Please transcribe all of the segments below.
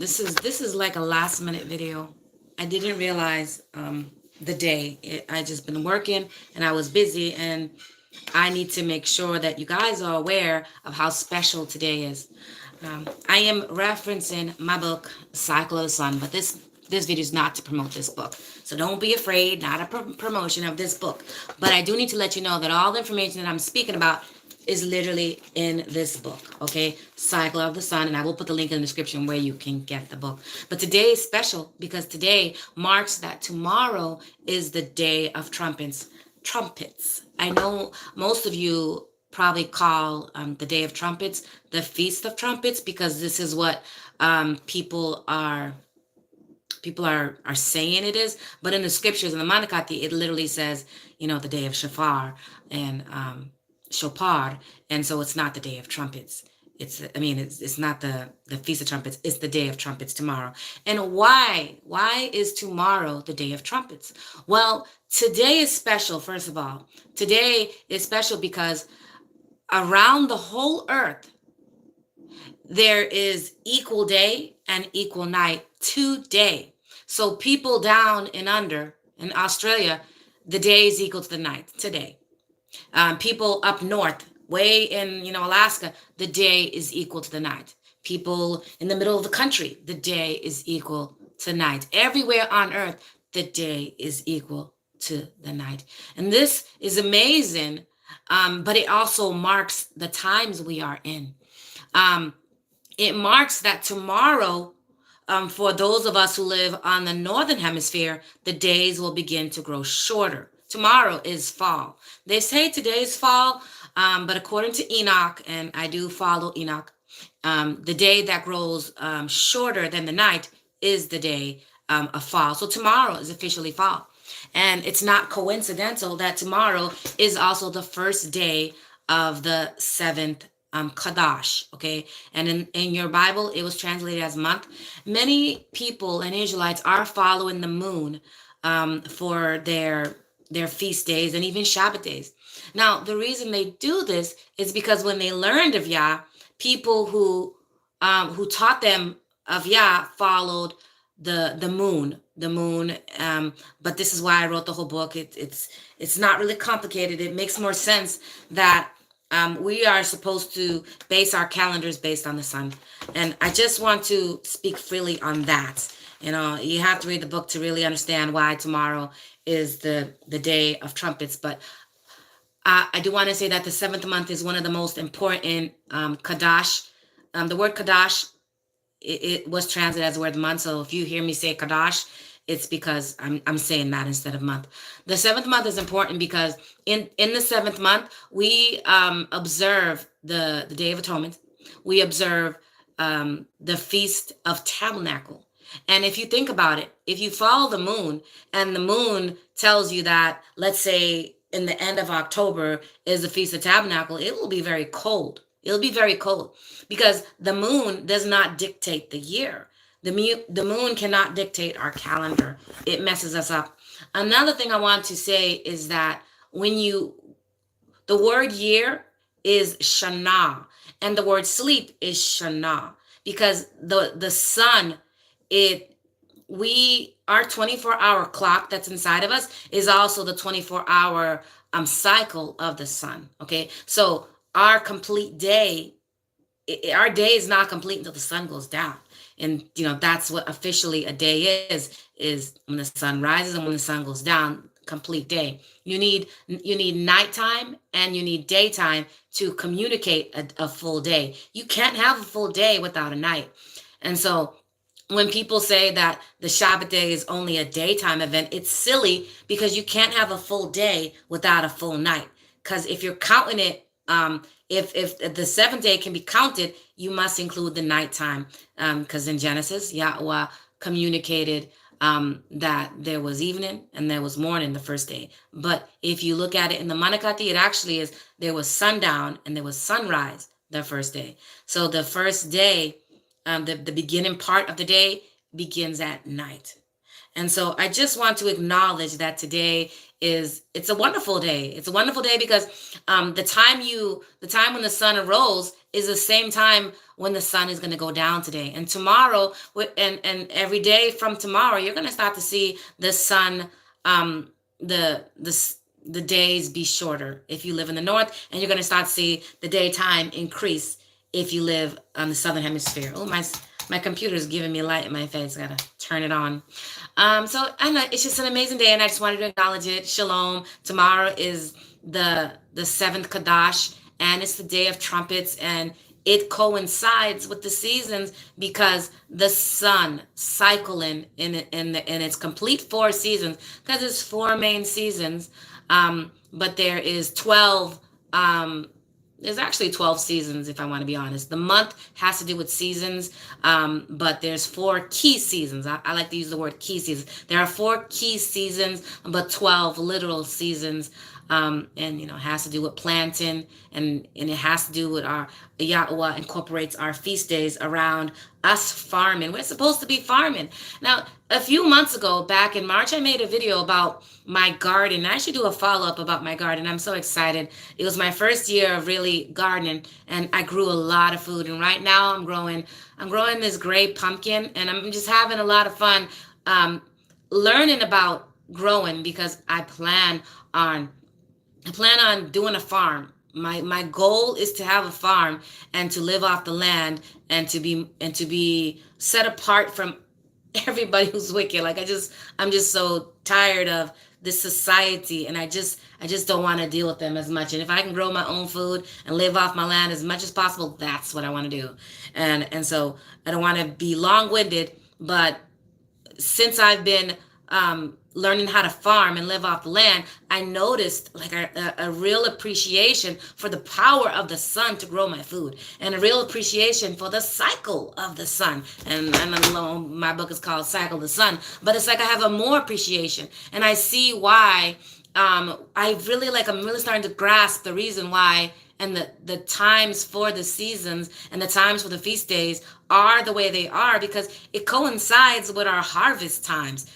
This is like a last minute video. I didn't realize the day. I just been working and I was busy, and I need to make sure that you guys are aware of how special today is. I am referencing my book, Cycle of the Sun, but this video is not to promote this book. So don't be afraid, not a promotion of this book. But I do need to let you know that all the information that I'm speaking about is literally in this book, okay? Cycle of the Sun, and I will put the link in the description where you can get the book. But today is special because today marks that tomorrow is the day of trumpets. Trumpets. I know most of you probably call the Day of Trumpets the Feast of Trumpets because this is what people are saying it is. But in the scriptures in the Manakati, it literally says, the Day of Shafar and Shofar, and so it's not the Day of Trumpets. It's not the Feast of Trumpets. It's the Day of Trumpets tomorrow. And why is tomorrow the Day of Trumpets? Well, today is special. First of all, today is special because around the whole earth there is equal day and equal night today. So people down and under in Australia, the day is equal to the night today. People up north, way in Alaska, the day is equal to the night. People in the middle of the country, the day is equal to night. Everywhere on earth, the day is equal to the night. And this is amazing, but it also marks the times we are in. It marks that tomorrow, for those of us who live on the northern hemisphere, the days will begin to grow shorter. Tomorrow is fall. They say today's fall, but according to Enoch, and I do follow Enoch, the day that grows shorter than the night is the day of fall. So tomorrow is officially fall. And it's not coincidental that tomorrow is also the first day of the seventh Kahdash, okay? And in your Bible, it was translated as month. Many people and Israelites are following the moon for their feast days and even Shabbat days. Now, the reason they do this is because when they learned of Yah, people who taught them of Yah followed the moon. But this is why I wrote the whole book. It's not really complicated. It makes more sense that we are supposed to base our calendars based on the sun. And I just want to speak freely on that. You have to read the book to really understand why tomorrow is the day of trumpets. But I do want to say that the seventh month is one of the most important Kahdash. The word Kahdash, it was translated as the word month. So if you hear me say Kahdash, it's because I'm saying that instead of month. The seventh month is important because in the seventh month, we observe the Day of Atonement. We observe the Feast of Tabernacle. And if you think about it, if you follow the moon and the moon tells you that, let's say in the end of October is the Feast of Tabernacle, it will be very cold. It'll be very cold because the moon does not dictate the year. The moon cannot dictate our calendar. It messes us up. Another thing I want to say is that the word year is shana, and the word sleep is shana, because the sun, our 24-hour clock that's inside of us is also the 24-hour cycle of the sun. Okay, so our day is not complete until the sun goes down. And that's what officially a day is when the sun rises and when the sun goes down, complete day. You need nighttime and you need daytime to communicate a full day. You can't have a full day without a night. And so when people say that the Shabbat day is only a daytime event, it's silly because you can't have a full day without a full night. Because if you're counting it, if the seventh day can be counted, you must include the nighttime, because in Genesis, Yahweh communicated that there was evening and there was morning the first day. But if you look at it in the Manakati, it actually is there was sundown and there was sunrise the first day. So the first day, the beginning part of the day begins at night. And so I just want to acknowledge that today it's a wonderful day. It's a wonderful day because the time when the sun arose is the same time when the sun is going to go down today. And tomorrow, and every day from tomorrow, you're going to start to see the sun, um, the days be shorter if you live in the north, and you're going to start to see the daytime increase if you live on the southern hemisphere. Oh, my computer is giving me light in my face. I gotta turn it on. So I know it's just an amazing day, and I just wanted to acknowledge it. Shalom. Tomorrow is the seventh Kahdash, and it's the day of trumpets, and it coincides with the seasons because the sun cycling in its complete four seasons, because it's four main seasons. But there is 12. There's actually 12 seasons, if I want to be honest. The month has to do with seasons, but there's four key seasons. I like to use the word key seasons. There are four key seasons, but 12 literal seasons. And it has to do with planting, and it has to do with our Yahweh incorporates our feast days around us farming. We're supposed to be farming. Now, a few months ago, back in March, I made a video about my garden. I should do a follow-up about my garden. I'm so excited. It was my first year of really gardening, and I grew a lot of food. And right now I'm growing this gray pumpkin, and I'm just having a lot of fun learning about growing, because on I plan on doing a farm. My goal is to have a farm and to live off the land, and to be set apart from everybody who's wicked. Like I'm just so tired of this society, and I just don't want to deal with them as much. And if I can grow my own food and live off my land as much as possible, that's what I want to do. And so I don't want to be long-winded, but since I've been learning how to farm and live off the land, I noticed like a real appreciation for the power of the sun to grow my food, and a real appreciation for the cycle of the sun. And alone, my book is called Cycle of the Sun, but it's like I have a more appreciation, and I see why. I'm really starting to grasp the reason why, and the times for the seasons and the times for the feast days are the way they are, because it coincides with our harvest times.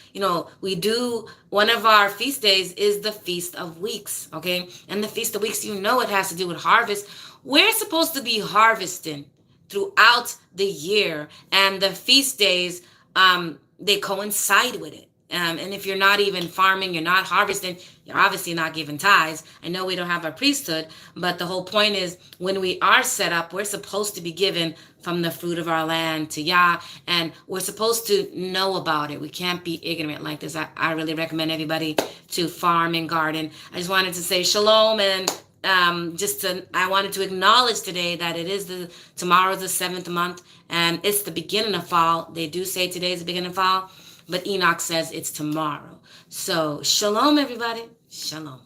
We do, one of our feast days is the Feast of Weeks, okay? And the Feast of Weeks, it has to do with harvest. We're supposed to be harvesting throughout the year, and the feast days, they coincide with it. And if you're not even farming, you're not harvesting, you're obviously not giving tithes. I know we don't have a priesthood, but the whole point is, when we are set up, we're supposed to be given from the fruit of our land to Yah, and we're supposed to know about it. We can't be ignorant like this. I really recommend everybody to farm and garden. I just wanted to say shalom, and I wanted to acknowledge today that tomorrow's the seventh month, and it's the beginning of fall. They do say today's the beginning of fall, but Enoch says it's tomorrow. So shalom, everybody. Shalom.